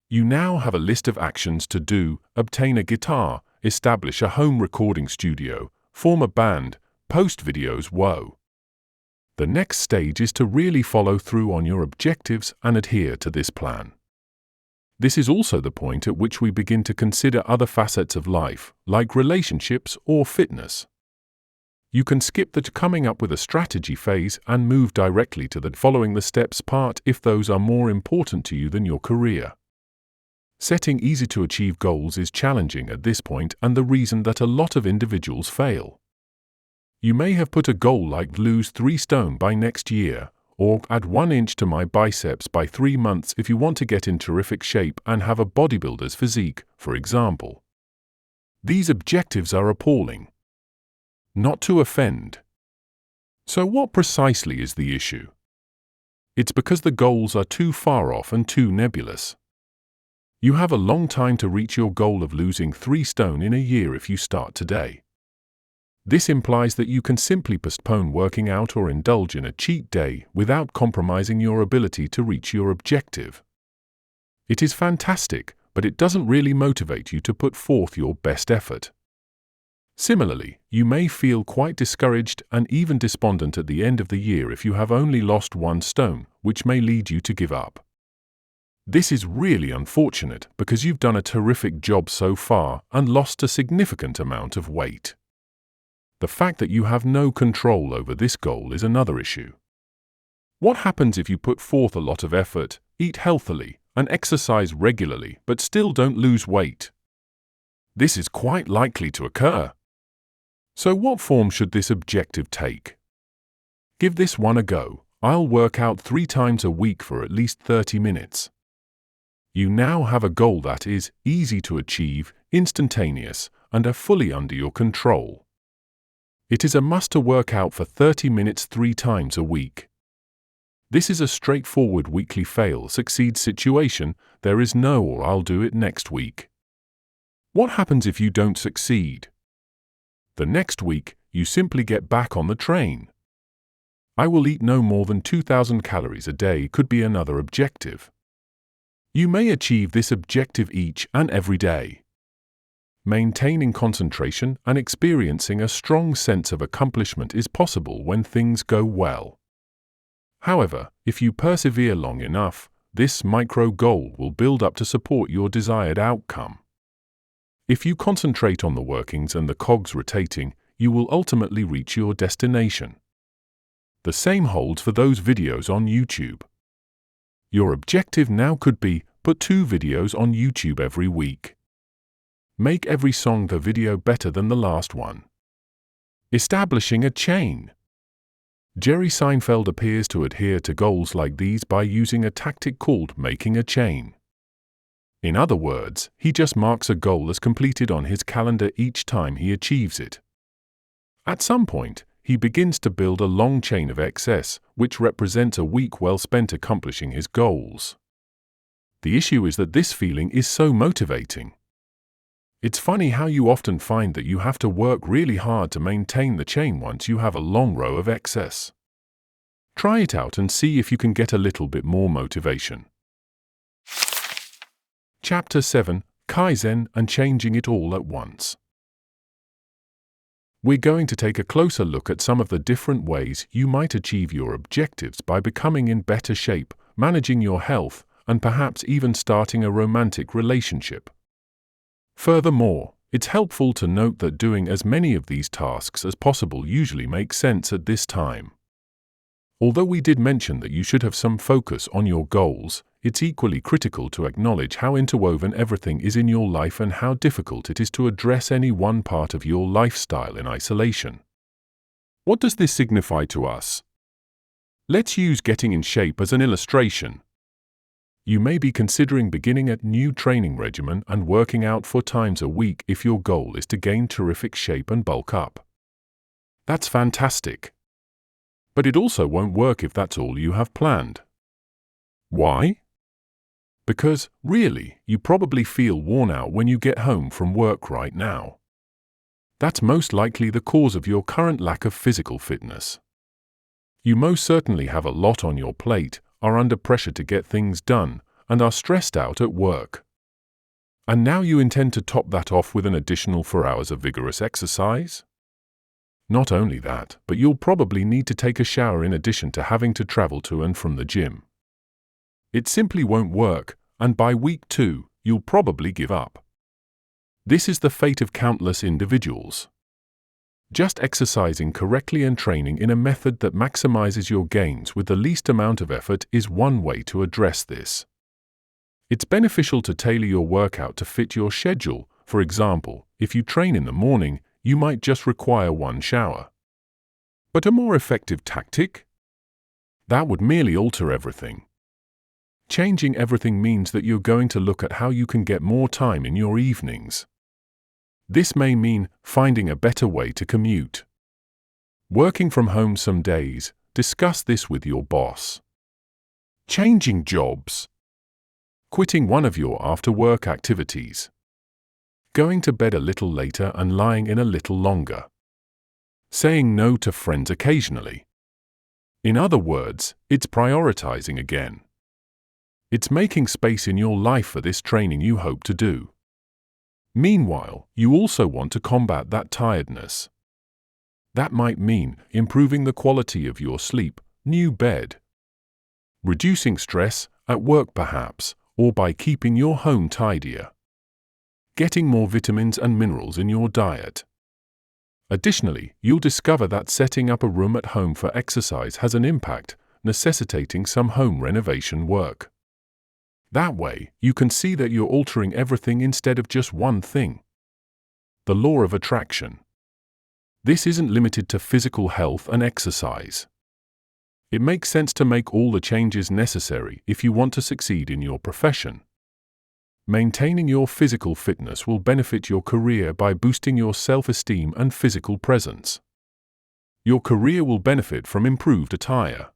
You now have a list of actions to do: obtain a guitar, establish a home recording studio, form a band, post videos. Whoa! The next stage is to really follow through on your objectives and adhere to this plan. This is also the point at which we begin to consider other facets of life, like relationships or fitness. You can skip the coming up with a strategy phase and move directly to the following the steps part if those are more important to you than your career. Setting easy-to-achieve goals is challenging at this point, and the reason that a lot of individuals fail. You may have put a goal like lose 3 stone by next year, or add 1 inch to my biceps by 3 months if you want to get in terrific shape and have a bodybuilder's physique, for example. These objectives are appalling. Not to offend. So what precisely is the issue? It's because the goals are too far off and too nebulous. You have a long time to reach your goal of losing 3 stone in a year if you start today. This implies that you can simply postpone working out or indulge in a cheat day without compromising your ability to reach your objective. It is fantastic, but it doesn't really motivate you to put forth your best effort. Similarly, you may feel quite discouraged and even despondent at the end of the year if you have only lost 1 stone, which may lead you to give up. This is really unfortunate because you've done a terrific job so far and lost a significant amount of weight. The fact that you have no control over this goal is another issue. What happens if you put forth a lot of effort, eat healthily, and exercise regularly but still don't lose weight? This is quite likely to occur. So what form should this objective take? Give this one a go. I'll work out 3 times a week for at least 30 minutes. You now have a goal that is easy to achieve, instantaneous, and are fully under your control. It is a must to work out for 30 minutes 3 times a week. This is a straightforward weekly fail-succeed situation. There is no or I'll do it next week. What happens if you don't succeed? The next week, you simply get back on the train. I will eat no more than 2,000 calories a day could be another objective. You may achieve this objective each and every day. Maintaining concentration and experiencing a strong sense of accomplishment is possible when things go well. However, if you persevere long enough, this micro goal will build up to support your desired outcome. If you concentrate on the workings and the cogs rotating, you will ultimately reach your destination. The same holds for those videos on YouTube. Your objective now could be, put 2 videos on YouTube every week. Make every song the video better than the last one. Establishing a chain. Jerry Seinfeld appears to adhere to goals like these by using a tactic called making a chain. In other words, he just marks a goal as completed on his calendar each time he achieves it. At some point, he begins to build a long chain of excess, which represents a week well spent accomplishing his goals. The issue is that this feeling is so motivating. It's funny how you often find that you have to work really hard to maintain the chain once you have a long row of excess. Try it out and see if you can get a little bit more motivation. Chapter 7: Kaizen and Changing It All at Once. We're going to take a closer look at some of the different ways you might achieve your objectives by becoming in better shape, managing your health, and perhaps even starting a romantic relationship. Furthermore, it's helpful to note that doing as many of these tasks as possible usually makes sense at this time. Although we did mention that you should have some focus on your goals, it's equally critical to acknowledge how interwoven everything is in your life and how difficult it is to address any one part of your lifestyle in isolation. What does this signify to us? Let's use getting in shape as an illustration. You may be considering beginning a new training regimen and working out 4 times a week if your goal is to gain terrific shape and bulk up. That's fantastic. But it also won't work if that's all you have planned. Why? Because, really, you probably feel worn out when you get home from work right now. That's most likely the cause of your current lack of physical fitness. You most certainly have a lot on your plate, are under pressure to get things done, and are stressed out at work. And now you intend to top that off with an additional 4 hours of vigorous exercise? Not only that, but you'll probably need to take a shower in addition to having to travel to and from the gym. It simply won't work, and by week 2, you'll probably give up. This is the fate of countless individuals. Just exercising correctly and training in a method that maximizes your gains with the least amount of effort is one way to address this. It's beneficial to tailor your workout to fit your schedule. For example, if you train in the morning, you might just require 1 shower. But a more effective tactic? That would merely alter everything. Changing everything means that you're going to look at how you can get more time in your evenings. This may mean finding a better way to commute. Working from home some days, discuss this with your boss. Changing jobs. Quitting one of your after-work activities. Going to bed a little later and lying in a little longer. Saying no to friends occasionally. In other words, it's prioritizing again. It's making space in your life for this training you hope to do. Meanwhile, you also want to combat that tiredness. That might mean improving the quality of your sleep, new bed. Reducing stress, at work perhaps, or by keeping your home tidier. Getting more vitamins and minerals in your diet. Additionally, you'll discover that setting up a room at home for exercise has an impact, necessitating some home renovation work. That way, you can see that you're altering everything instead of just one thing. The law of attraction. This isn't limited to physical health and exercise. It makes sense to make all the changes necessary if you want to succeed in your profession. Maintaining your physical fitness will benefit your career by boosting your self-esteem and physical presence. Your career will benefit from improved attire.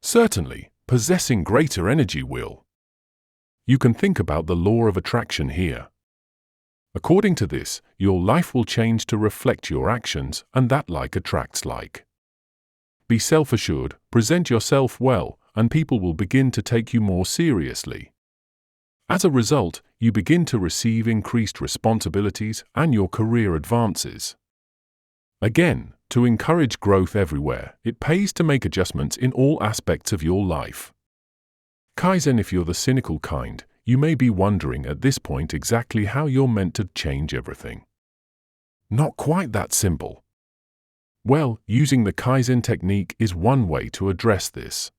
Certainly, possessing greater energy will. You can think about the law of attraction here. According to this, your life will change to reflect your actions, and that like attracts like. Be self-assured, present yourself well, and people will begin to take you more seriously. As a result, you begin to receive increased responsibilities and your career advances. Again, to encourage growth everywhere, it pays to make adjustments in all aspects of your life. Kaizen. If you're the cynical kind, you may be wondering at this point exactly how you're meant to change everything. Not quite that simple. Well, using the Kaizen technique is one way to address this.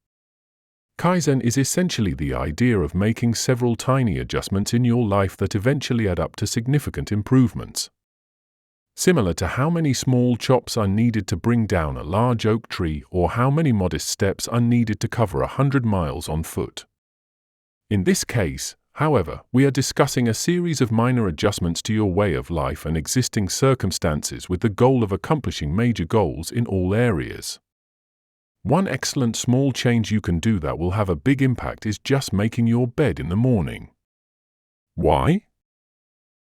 Kaizen is essentially the idea of making several tiny adjustments in your life that eventually add up to significant improvements. Similar to how many small chops are needed to bring down a large oak tree or how many modest steps are needed to cover 100 miles on foot. In this case, however, we are discussing a series of minor adjustments to your way of life and existing circumstances with the goal of accomplishing major goals in all areas. One excellent small change you can do that will have a big impact is just making your bed in the morning. Why?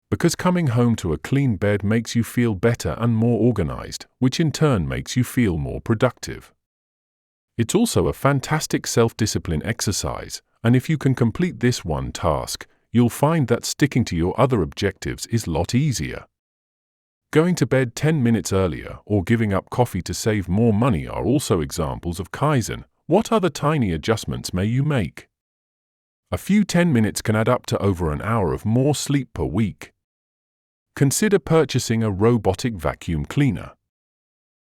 Because coming home to a clean bed makes you feel better and more organized, which in turn makes you feel more productive. It's also a fantastic self-discipline exercise, and if you can complete this one task, you'll find that sticking to your other objectives is a lot easier. Going to bed 10 minutes earlier or giving up coffee to save more money are also examples of Kaizen. What other tiny adjustments may you make? A few 10 minutes can add up to over an hour of more sleep per week. Consider purchasing a robotic vacuum cleaner.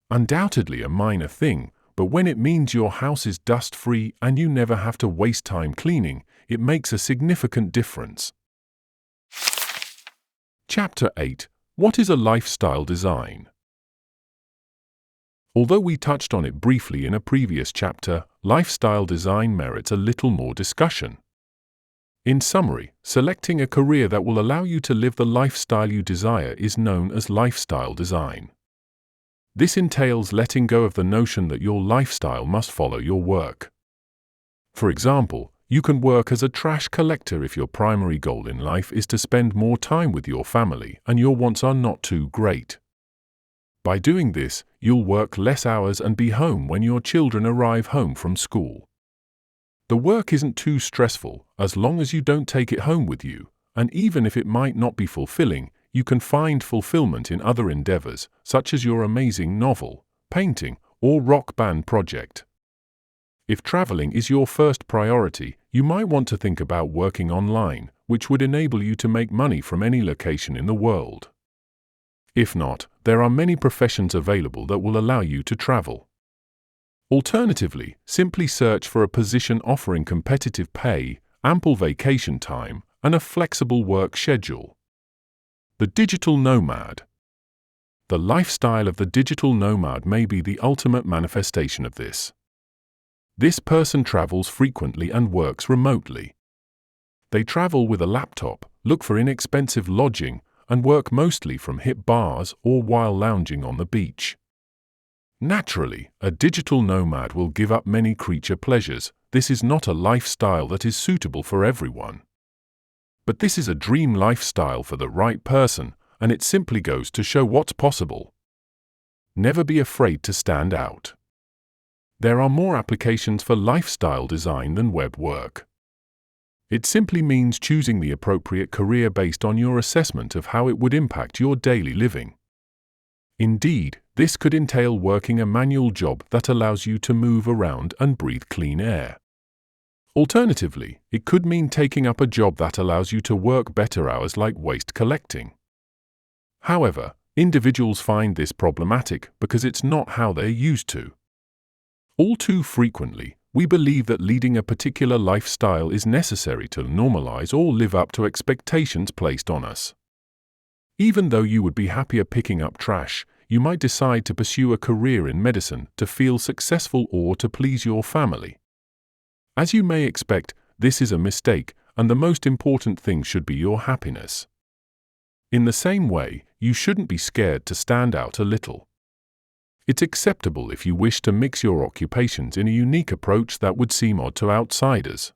Undoubtedly a minor thing, but when it means your house is dust-free and you never have to waste time cleaning, it makes a significant difference. Chapter 8. What is a lifestyle design? Although we touched on it briefly in a previous chapter, lifestyle design merits a little more discussion. In summary, selecting a career that will allow you to live the lifestyle you desire is known as lifestyle design. This entails letting go of the notion that your lifestyle must follow your work. For example, you can work as a trash collector if your primary goal in life is to spend more time with your family and your wants are not too great. By doing this, you'll work less hours and be home when your children arrive home from school. The work isn't too stressful as long as you don't take it home with you, and even if it might not be fulfilling, you can find fulfillment in other endeavors, such as your amazing novel, painting, or rock band project. If traveling is your first priority, you might want to think about working online, which would enable you to make money from any location in the world. If not, there are many professions available that will allow you to travel. Alternatively, simply search for a position offering competitive pay, ample vacation time, and a flexible work schedule. The digital nomad. The lifestyle of the digital nomad may be the ultimate manifestation of this. This person travels frequently and works remotely. They travel with a laptop, look for inexpensive lodging, and work mostly from hip bars or while lounging on the beach. Naturally, a digital nomad will give up many creature pleasures. This is not a lifestyle that is suitable for everyone. But this is a dream lifestyle for the right person, and it simply goes to show what's possible. Never be afraid to stand out. There are more applications for lifestyle design than web work. It simply means choosing the appropriate career based on your assessment of how it would impact your daily living. Indeed, this could entail working a manual job that allows you to move around and breathe clean air. Alternatively, it could mean taking up a job that allows you to work better hours like waste collecting. However, individuals find this problematic because it's not how they're used to. All too frequently, we believe that leading a particular lifestyle is necessary to normalize or live up to expectations placed on us. Even though you would be happier picking up trash, you might decide to pursue a career in medicine to feel successful or to please your family. As you may expect, this is a mistake, and the most important thing should be your happiness. In the same way, you shouldn't be scared to stand out a little. It's acceptable if you wish to mix your occupations in a unique approach that would seem odd to outsiders.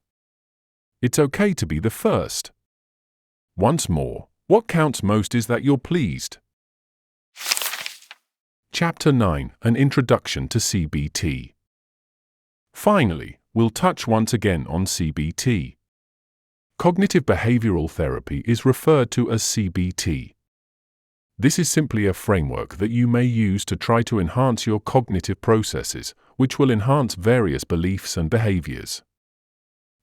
It's okay to be the first. Once more, what counts most is that you're pleased. Chapter 9. An Introduction to CBT. Finally, we'll touch once again on CBT. Cognitive behavioral therapy is referred to as CBT. This is simply a framework that you may use to try to enhance your cognitive processes, which will enhance various beliefs and behaviors.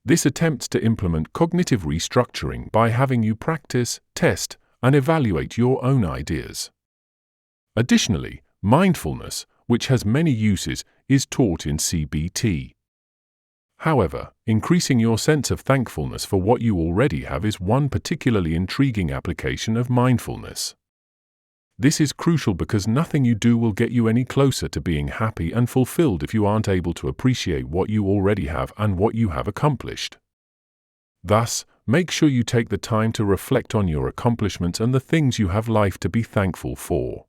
This attempts to implement cognitive restructuring by having you practice, test, and evaluate your own ideas. Additionally, mindfulness, which has many uses, is taught in CBT. However, increasing your sense of thankfulness for what you already have is one particularly intriguing application of mindfulness. This is crucial because nothing you do will get you any closer to being happy and fulfilled if you aren't able to appreciate what you already have and what you have accomplished. Thus, make sure you take the time to reflect on your accomplishments and the things you have life to be thankful for.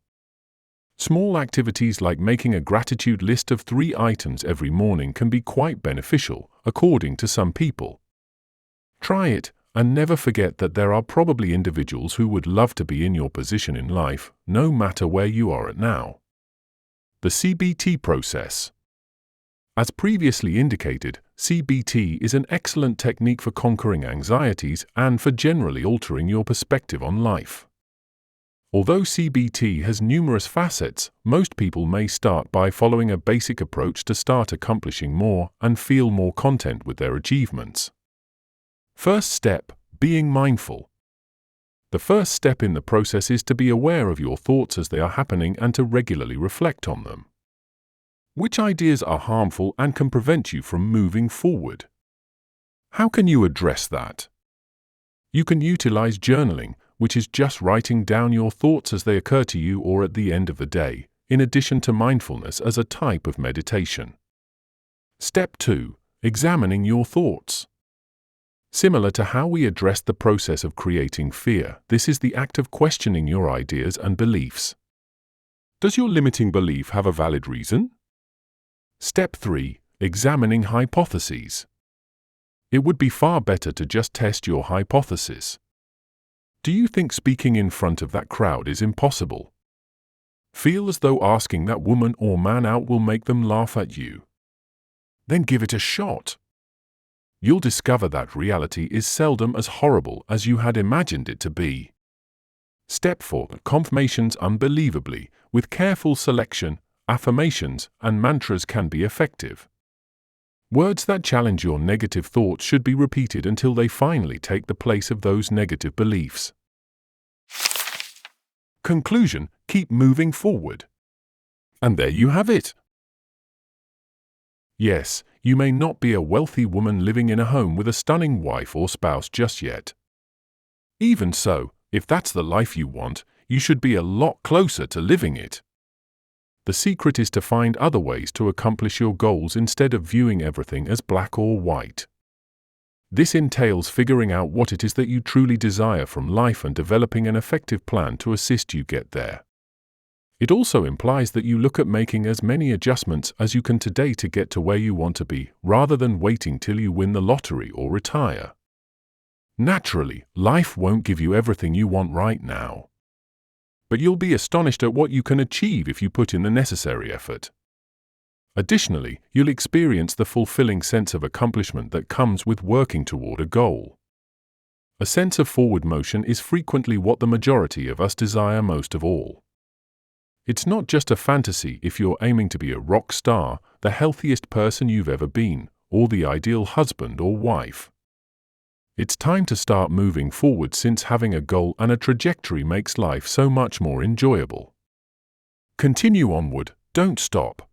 Small activities like making a gratitude list of 3 items every morning can be quite beneficial, according to some people. Try it, and never forget that there are probably individuals who would love to be in your position in life, no matter where you are at now. The CBT process. As previously indicated, CBT is an excellent technique for conquering anxieties and for generally altering your perspective on life. Although CBT has numerous facets, most people may start by following a basic approach to start accomplishing more and feel more content with their achievements. First step, being mindful. The first step in the process is to be aware of your thoughts as they are happening and to regularly reflect on them. Which ideas are harmful and can prevent you from moving forward? How can you address that? You can utilize journaling, which is just writing down your thoughts as they occur to you or at the end of the day, in addition to mindfulness as a type of meditation. Step 2. Examining your thoughts. Similar to how we addressed the process of creating fear, this is the act of questioning your ideas and beliefs. Does your limiting belief have a valid reason? Step 3. Examining hypotheses. It would be far better to just test your hypothesis. Do you think speaking in front of that crowd is impossible? Feel as though asking that woman or man out will make them laugh at you? Then give it a shot. You'll discover that reality is seldom as horrible as you had imagined it to be. Step 4. Confirmations. Unbelievably, with careful selection, affirmations and mantras can be effective. Words that challenge your negative thoughts should be repeated until they finally take the place of those negative beliefs. Conclusion: keep moving forward. And there you have it. Yes, you may not be a wealthy woman living in a home with a stunning wife or spouse just yet. Even so, if that's the life you want, you should be a lot closer to living it. The secret is to find other ways to accomplish your goals instead of viewing everything as black or white. This entails figuring out what it is that you truly desire from life and developing an effective plan to assist you get there. It also implies that you look at making as many adjustments as you can today to get to where you want to be, rather than waiting till you win the lottery or retire. Naturally, life won't give you everything you want right now. But you'll be astonished at what you can achieve if you put in the necessary effort. Additionally, you'll experience the fulfilling sense of accomplishment that comes with working toward a goal. A sense of forward motion is frequently what the majority of us desire most of all. It's not just a fantasy if you're aiming to be a rock star, the healthiest person you've ever been, or the ideal husband or wife. It's time to start moving forward, since having a goal and a trajectory makes life so much more enjoyable. Continue onward, don't stop.